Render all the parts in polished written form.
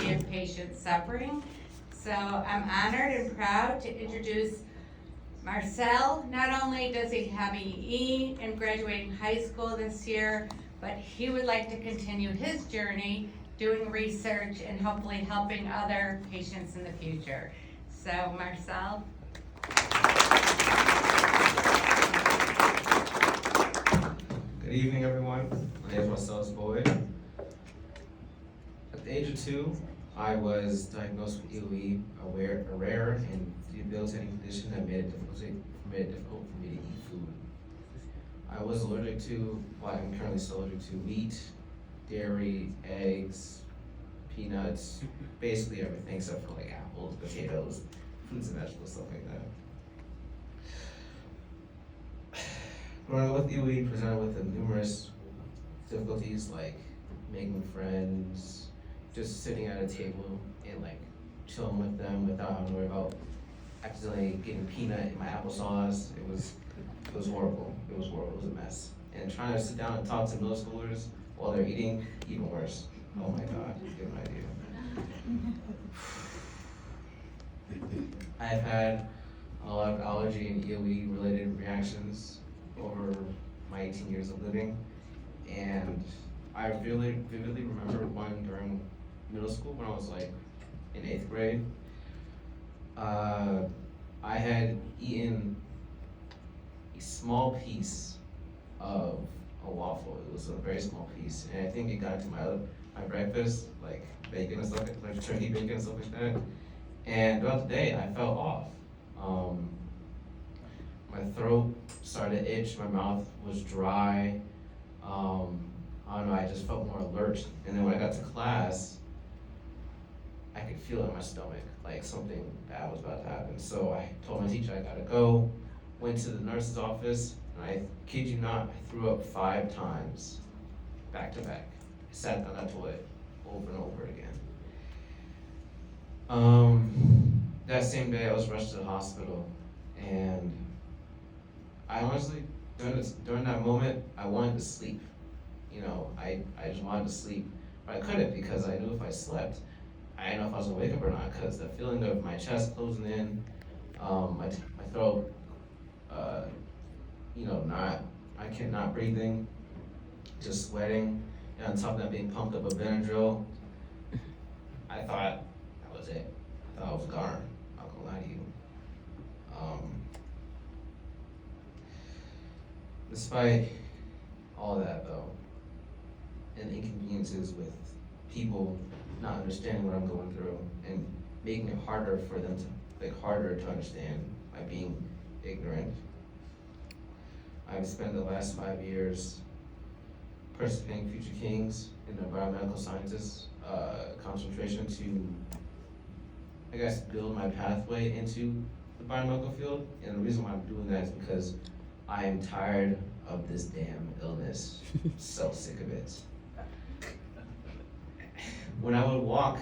see a patient suffering. So I'm honored and proud to introduce Marselles. Not only does he have EE and graduating high school this year, but he would like to continue his journey doing research and hopefully helping other patients in the future. So Marselles. Good evening, everyone. My name is Marselles Boyd. At the age of 2, I was diagnosed with EOE, a rare and debilitating condition that made it difficult for me to eat food. I was allergic to, well, I'm currently still allergic to wheat, dairy, eggs, peanuts, basically everything except for like apples, potatoes, fruits and vegetables, stuff like that. Growing up with EOE presented with numerous difficulties like making friends, just sitting at a table and like chilling with them without having to worry about accidentally getting peanut in my applesauce. It was horrible. It was horrible. It was a mess. And trying to sit down and talk to middle schoolers while they're eating, even worse. Oh my God, you get an idea. I've had a lot of allergy and EOE related reactions over my 18 years of living, and I really vividly remember one during middle school when I was like in 8th grade. I had eaten a small piece of a waffle. It was a very small piece, and I think it got into my breakfast, like bacon and stuff, like turkey bacon and stuff like that. And throughout the day, I felt off. My throat started to itch, my mouth was dry. I don't know, I just felt more alert. And then when I got to class, I could feel it in my stomach, like something bad was about to happen. So I told my teacher I gotta go, went to the nurse's office, and I kid you not, I threw up 5 times, back to back. I sat on that toilet over and over again. That same day I was rushed to the hospital, and I honestly, during that moment, I wanted to sleep. You know, I just wanted to sleep, but I couldn't because I knew if I slept, I didn't know if I was gonna wake up or not, because the feeling of my chest closing in, my throat, not breathing, just sweating, and on top of that being pumped up with Benadryl, I thought that was it. I thought I was gone. I'm not gonna lie to you. Despite all that though, and inconveniences with people not understanding what I'm going through and making it harder for them to understand by being ignorant, I've spent the last 5 years participating in Future Kings in the biomedical sciences concentration to, I guess, build my pathway into the biomedical field. And the reason why I'm doing that is because I am tired of this damn illness. So sick of it. When I would walk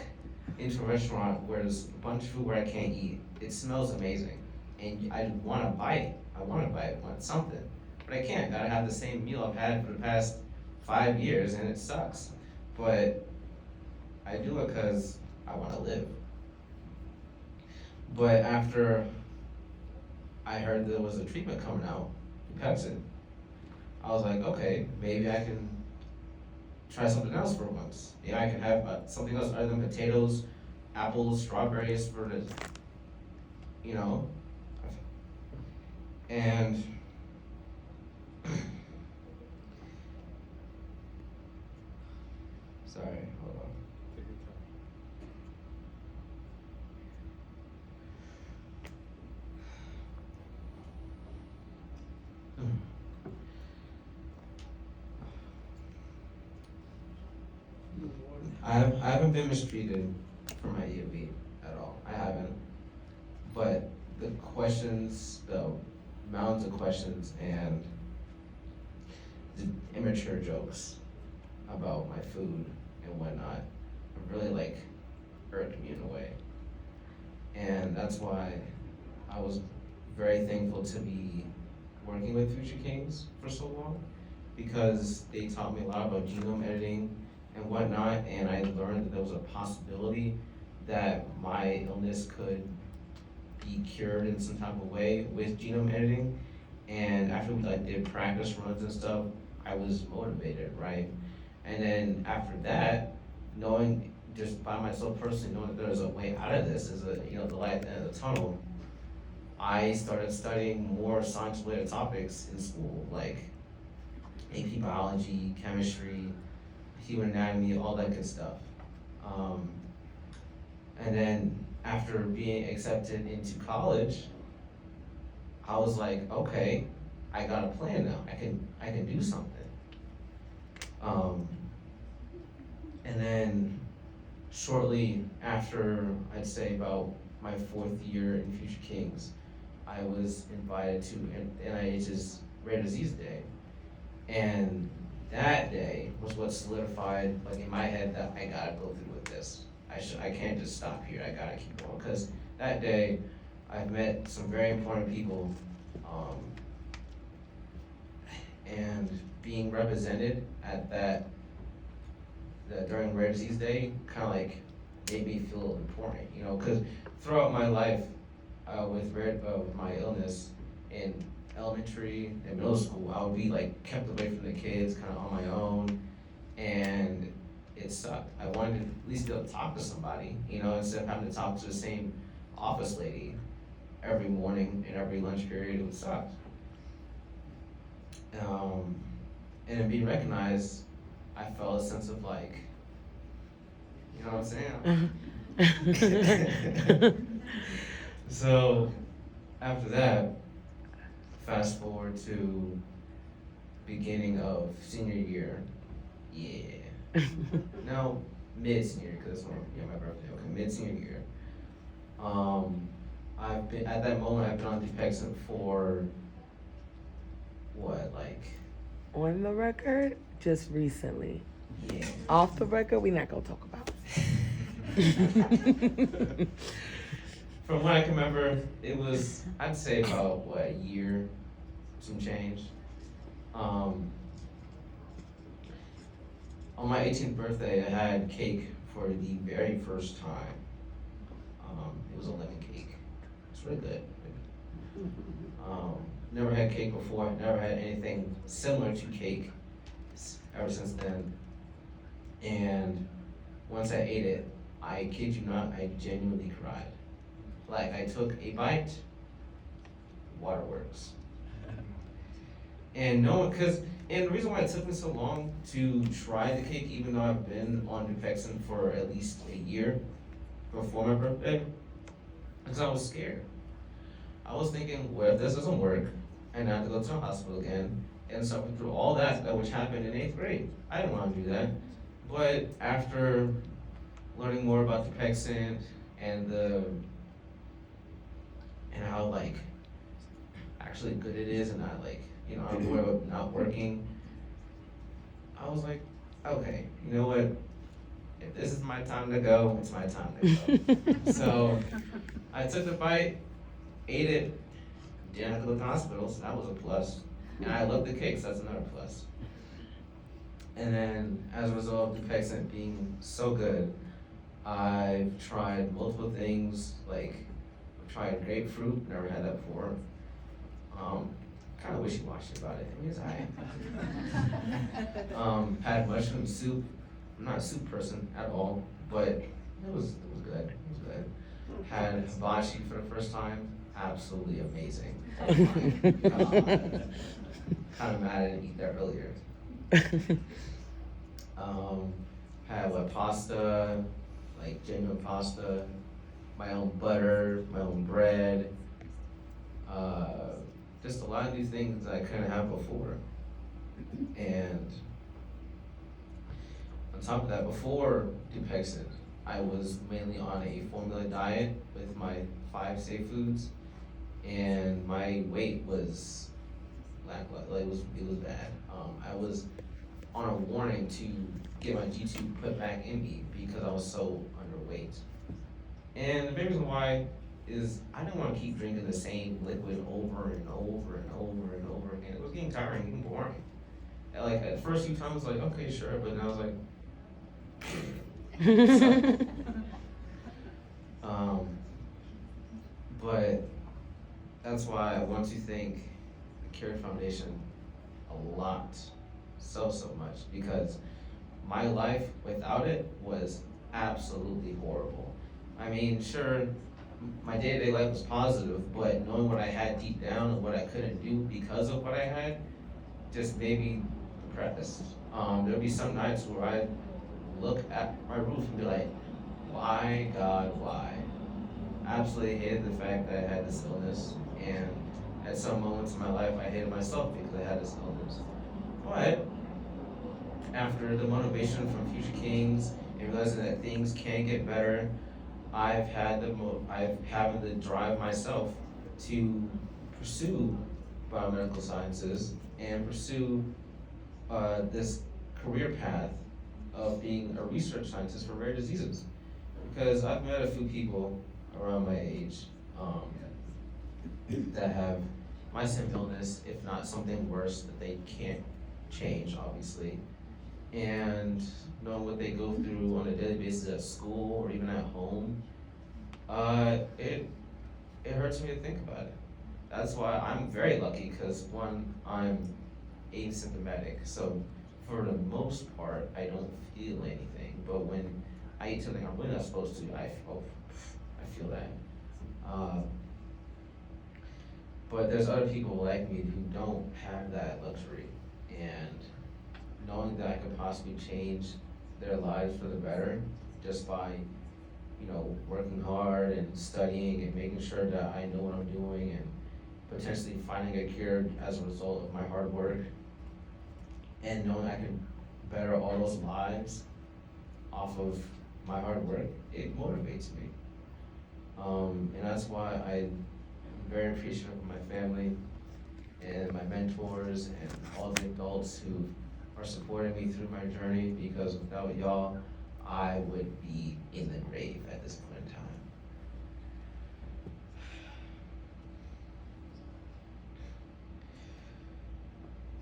into a restaurant where there's a bunch of food where I can't eat, it smells amazing. And I want to bite. I want something. But I can't. Gotta have the same meal I've had for the past 5 years, and it sucks. But I do it because I want to live. But after I heard there was a treatment coming out, Pepsin, I was like, okay, maybe I can try something else for once. Maybe I can have something else other than potatoes, apples, strawberries for the, you know. And sorry, hold on. I haven't been mistreated for my EOB at all. I haven't. But the questions, the mounds of questions and the immature jokes about my food and whatnot really like irked me in a way. And that's why I was very thankful to be working with Future Kings for so long, because they taught me a lot about genome editing and whatnot, and I learned that there was a possibility that my illness could be cured in some type of way with genome editing. And after we like did practice runs and stuff, I was motivated, right? And then after that, knowing just by myself personally, knowing that there's a way out of this, is a the light at the end of the tunnel, I started studying more science-related topics in school, like AP biology, chemistry, human anatomy, all that good stuff. And then after being accepted into college, I was like, okay, I got a plan now. I can do something. And then shortly after, I'd say about my 4th year in Future Kings, I was invited to NIH's Rare Disease Day. And that day was what solidified, like in my head, that I gotta go through with this. I can't just stop here, I gotta keep going. Because that day, I've met some very important people, and being represented at that during Rare Disease Day kind of like made me feel important, because throughout my life with my illness in elementary and middle school, I would be like kept away from the kids, kind of on my own, and it sucked. I wanted to at least be able to talk to somebody, instead of having to talk to the same office lady every morning and every lunch period. It would suck. And in being recognized, I felt a sense of like, you know what I'm saying? So after that, fast forward to beginning of senior year. Yeah. No, mid-senior year, because that's when, my birthday. Okay, mid-senior year. I've been, at that moment, I've been on Dupexent for, what, like? On the record, just recently. Yeah. Off the record, we're not gonna talk about it. From what I can remember, it was, I'd say about, what, a year, some change. On my 18th birthday, I had cake for the very first time. It was a lemon cake. It's really good. Never had cake before, never had anything similar to cake ever since then. And once I ate it, I kid you not, I genuinely cried. Like, I took a bite, waterworks. And and the reason why it took me so long to try the cake, even though I've been on Dupexent for at least a year before my birthday, because I was scared. I was thinking, what if this doesn't work, and I have to go to the hospital again, and suffer through all that which happened in 8th grade. I didn't want to do that. But after learning more about Dupexent and how like actually good it is, and not like, I'm worried about not working, I was like, okay, you know what? If this is my time to go, it's my time to go. So I took the bite, ate it, didn't have to go to the hospital, so that was a plus. And I love the cake, so that's another plus. And then as a result of Dupexent being so good, I've tried multiple things, like I've tried grapefruit, never had that before. Kind of wishy-washy about it. I mean, it's alright. Had mushroom soup. I'm not a soup person at all, but it was good. It was good. Had hibachi for the first time. Absolutely amazing. Kind of mad I didn't eat that earlier. Had pasta, like genuine pasta, my own butter, my own bread. Just a lot of new things that I couldn't have before. And on top of that, before Dupexent, I was mainly on a formula diet with my 5 safe foods, and my weight was lackluster. It was bad. I was on a warning to get my G2 put back in me because I was so underweight. And the big reason why is I didn't want to keep drinking the same liquid over and over and over and over again. It was getting tiring and boring. And like at the first few times, like, okay, sure, but then I was like, Um, but that's why I want to thank the CURED Foundation a lot, so much, because my life without it was absolutely horrible. I mean, sure, my day-to-day life was positive, but knowing what I had deep down and what I couldn't do because of what I had just made me depressed. There'd be some nights where I'd look at my roof and be like, why, God, why? Absolutely hated the fact that I had this illness, and at some moments in my life, I hated myself because I had this illness. But after the motivation from Future Kings and realizing that things can get better, I've having the drive myself to pursue biomedical sciences and pursue this career path of being a research scientist for rare diseases. Because I've met a few people around my age that have my same illness, if not something worse that they can't change, obviously. And knowing what they go through on a daily basis at school or even at home, it hurts me to think about it. That's why I'm very lucky, because one, I'm asymptomatic, so for the most part, I don't feel anything. But when I eat something I'm really not supposed to, I feel that. But there's other people like me who don't have that luxury, and knowing that I could possibly change their lives for the better just by, working hard and studying and making sure that I know what I'm doing and potentially finding a cure as a result of my hard work, and knowing I can better all those lives off of my hard work, it motivates me. And that's why I'm very appreciative of my family and my mentors and all the adults who are supporting me through my journey, because without y'all, I would be in the grave at this point in time.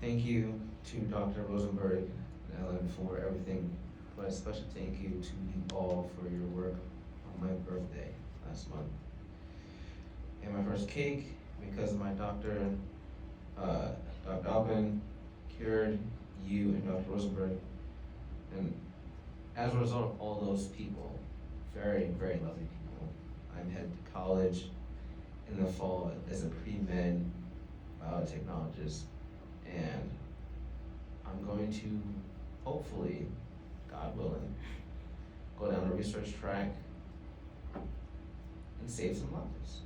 Thank you to Dr. Rosenberg and Ellen for everything, but a special thank you to you all for your work on my birthday last month. And my first cake, because of my doctor, Dr. Alvin, CURED, you, and Dr. Rosenberg. And as a result of all those people, very, very lovely people, I'm headed to college in the fall as a pre-med biotechnologist. And I'm going to, hopefully, God willing, go down the research track and save some lives.